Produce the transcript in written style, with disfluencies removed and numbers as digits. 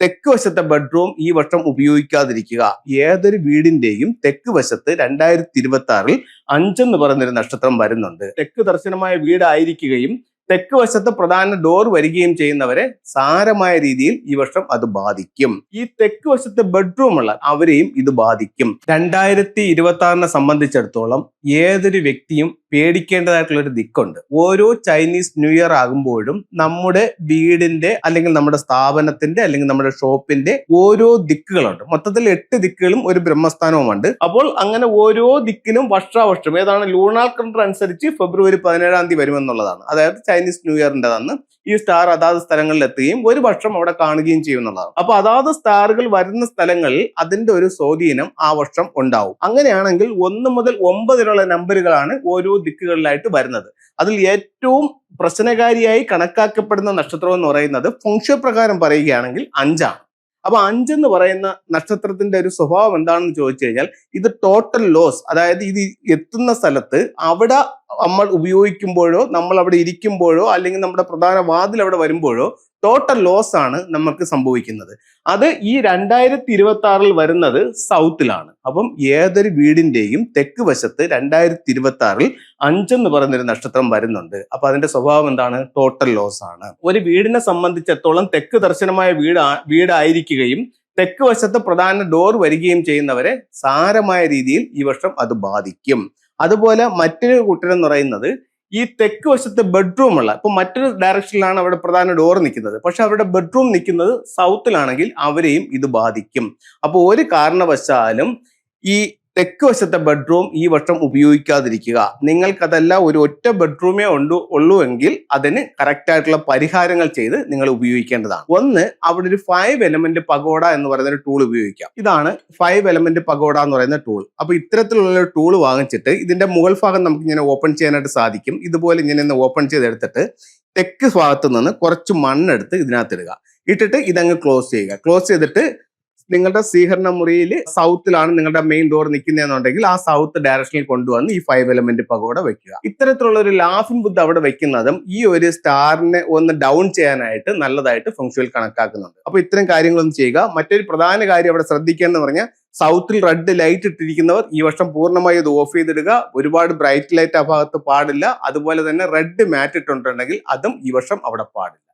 തെക്ക് വശത്തെ ബെഡ്റൂം ഈ വർഷം ഉപയോഗിക്കാതിരിക്കുക. ഏതൊരു വീടിന്റെയും തെക്ക് വശത്ത് 2026 5 എന്ന് പറയുന്നൊരു നക്ഷത്രം വരുന്നുണ്ട്. തെക്ക് ദർശനമായ വീടായിരിക്കുകയും തെക്ക് വശത്ത് പ്രധാന ഡോർ വരികയും ചെയ്യുന്നവരെ സാരമായ രീതിയിൽ ഈ വർഷം അത് ബാധിക്കും. ഈ തെക്ക് വശത്തെ ബെഡ്റൂം ഉള്ള അവരെയും ഇത് ബാധിക്കും. 2026 സംബന്ധിച്ചിടത്തോളം ഏതൊരു വ്യക്തിയും പേടിക്കേണ്ടതായിട്ടുള്ള ഒരു ദിക്കുണ്ട്. ഓരോ ചൈനീസ് ന്യൂ ഇയർ ആകുമ്പോഴും നമ്മുടെ വീടിന്റെ അല്ലെങ്കിൽ നമ്മുടെ സ്ഥാപനത്തിന്റെ അല്ലെങ്കിൽ നമ്മുടെ ഷോപ്പിന്റെ ഓരോ ദിക്കുകളുണ്ട്. മൊത്തത്തിൽ 8 ദിക്കുകളും ഒരു ബ്രഹ്മസ്ഥാനവുമുണ്ട്. അപ്പോൾ അങ്ങനെ ഓരോ ദിക്കിലും വർഷാവർഷം ഏതാണ് ലൂണാർ കലണ്ടർ അനുസരിച്ച് ഫെബ്രുവരി 17 വരുമെന്നുള്ളതാണ്. അതായത് ചൈനീസ് ന്യൂ ഇയറിന്റെ അന്ന് ഈ സ്റ്റാർ അതാത് സ്ഥലങ്ങളിൽ എത്തുകയും ഒരു വർഷം അവിടെ കാണുകയും ചെയ്യുന്നതാണ്. അപ്പൊ അതാത് സ്റ്റാറുകൾ വരുന്ന സ്ഥലങ്ങളിൽ അതിന്റെ ഒരു സ്വാധീനം ആ വർഷം ഉണ്ടാവും. അങ്ങനെയാണെങ്കിൽ 1 മുതൽ 9 നമ്പറുകളാണ് ഓരോ ദിക്കുകളിലായിട്ട് വരുന്നത്. അതിൽ ഏറ്റവും പ്രശ്നകാരിയായി കണക്കാക്കപ്പെടുന്ന നക്ഷത്രം എന്ന് പറയുന്നത് ഫെങ്ഷുയ് പ്രകാരം പറയുകയാണെങ്കിൽ 5 ആണ്. അപ്പൊ 5 എന്ന് പറയുന്ന നക്ഷത്രത്തിന്റെ ഒരു സ്വഭാവം എന്താണെന്ന് ചോദിച്ചു കഴിഞ്ഞാൽ ഇത് ടോട്ടൽ ലോസ്, അതായത് ഇത് എത്തുന്ന സ്ഥലത്ത് അവിടെ നമ്മൾ ഉപയോഗിക്കുമ്പോഴോ നമ്മൾ അവിടെ ഇരിക്കുമ്പോഴോ അല്ലെങ്കിൽ നമ്മുടെ പ്രധാന വാതിൽ അവിടെ വരുമ്പോഴോ ടോട്ടൽ ലോസ് ആണ് നമുക്ക് സംഭവിക്കുന്നത്. അത് ഈ 2026 വരുന്നത് സൗത്തിലാണ്. അപ്പം ഏതൊരു വീടിന്റെയും തെക്ക് വശത്ത് 2026 5 എന്ന് പറയുന്നൊരു നക്ഷത്രം വരുന്നുണ്ട്. അപ്പൊ അതിന്റെ സ്വഭാവം എന്താണ്? ടോട്ടൽ ലോസ് ആണ്. ഒരു വീടിനെ സംബന്ധിച്ചിടത്തോളം തെക്ക് ദർശനമായ വീടായിരിക്കുകയും തെക്ക് വശത്ത് പ്രധാന ഡോർ വരികയും ചെയ്യുന്നവരെ സാരമായ രീതിയിൽ ഈ വർഷം അത് ബാധിക്കും. അതുപോലെ മറ്റൊരു കൂട്ടരെന്ന് പറയുന്നത് ഈ തെക്ക് വശത്തെ ബെഡ്റൂം ഉള്ള, ഇപ്പൊ മറ്റൊരു ഡയറക്ഷനിലാണ് അവിടെ പ്രധാന ഡോർ നിൽക്കുന്നത്, പക്ഷെ അവരുടെ ബെഡ്റൂം നിൽക്കുന്നത് സൗത്തിലാണെങ്കിൽ അവരെയും ഇത് ബാധിക്കും. അപ്പോൾ ഒരു കാരണവശാലും ഈ തെക്ക് വശത്തെ ബെഡ്റൂം ഈ വർഷം ഉപയോഗിക്കാതിരിക്കുക. നിങ്ങൾക്കതല്ല ഒരു ഒറ്റ ബെഡ്റൂമേ ഉള്ളൂ എങ്കിൽ അതിന് കറക്റ്റ് ആയിട്ടുള്ള പരിഹാരങ്ങൾ ചെയ്ത് നിങ്ങൾ ഉപയോഗിക്കേണ്ടതാണ്. ഒന്ന്, അവിടെ ഒരു 5 എലമെന്റ് പഗോഡ എന്ന് പറയുന്ന ഒരു ടൂൾ ഉപയോഗിക്കാം. ഇതാണ് 5 എലമെന്റ് പഗോഡ എന്ന് പറയുന്ന ടൂൾ. അപ്പൊ ഇത്തരത്തിലുള്ള ഒരു ടൂൾ വാങ്ങിച്ചിട്ട് ഇതിന്റെ മുകൾ ഭാഗം നമുക്ക് ഇങ്ങനെ ഓപ്പൺ ചെയ്യാനായിട്ട് സാധിക്കും. ഇതുപോലെ ഇങ്ങനെ ഓപ്പൺ ചെയ്തെടുത്തിട്ട് തെക്ക് ഭാഗത്ത് നിന്ന് കുറച്ച് മണ്ണെടുത്ത് ഇതിനകത്ത് ഇടുക. ഇട്ടിട്ട് ഇതങ്ങ് ക്ലോസ് ചെയ്യുക. ക്ലോസ് ചെയ്തിട്ട് നിങ്ങളുടെ സ്വീകരണ മുറിയിൽ സൗത്തിലാണ് നിങ്ങളുടെ മെയിൻ ഡോർ നിൽക്കുന്നതെന്നുണ്ടെങ്കിൽ ആ സൗത്ത് ഡയറക്ഷനിൽ കൊണ്ടുവന്ന് ഈ 5 എലമെന്റ് പഗോഡ വെക്കുക. ഇത്തരത്തിലുള്ള ഒരു ലാഫിംഗ് ബുദ്ധ അവിടെ വെക്കുന്നതും ഈ ഒരു സ്റ്റാറിനെ ഒന്ന് ഡൗൺ ചെയ്യാനായിട്ട് നല്ലതായിട്ട് ഫെങ്ഷുയിൽ കണക്കാക്കുന്നുണ്ട്. അപ്പൊ ഇത്തരം കാര്യങ്ങളൊന്നും ചെയ്യുക. മറ്റൊരു പ്രധാന കാര്യം അവിടെ ശ്രദ്ധിക്കേണ്ടതെന്ന് പറഞ്ഞാൽ സൗത്തിൽ റെഡ് ലൈറ്റ് ഇട്ടിരിക്കുന്നവർ ഈ വർഷം പൂർണ്ണമായി ഇത് ഓഫ് ചെയ്തിടുക. ഒരുപാട് ബ്രൈറ്റ് ലൈറ്റ് ആ ഭാഗത്ത് പാടില്ല. അതുപോലെ തന്നെ റെഡ് മാറ്റ് ഇട്ടിട്ടുണ്ടെങ്കിൽ അതും ഈ വർഷം അവിടെ പാടില്ല.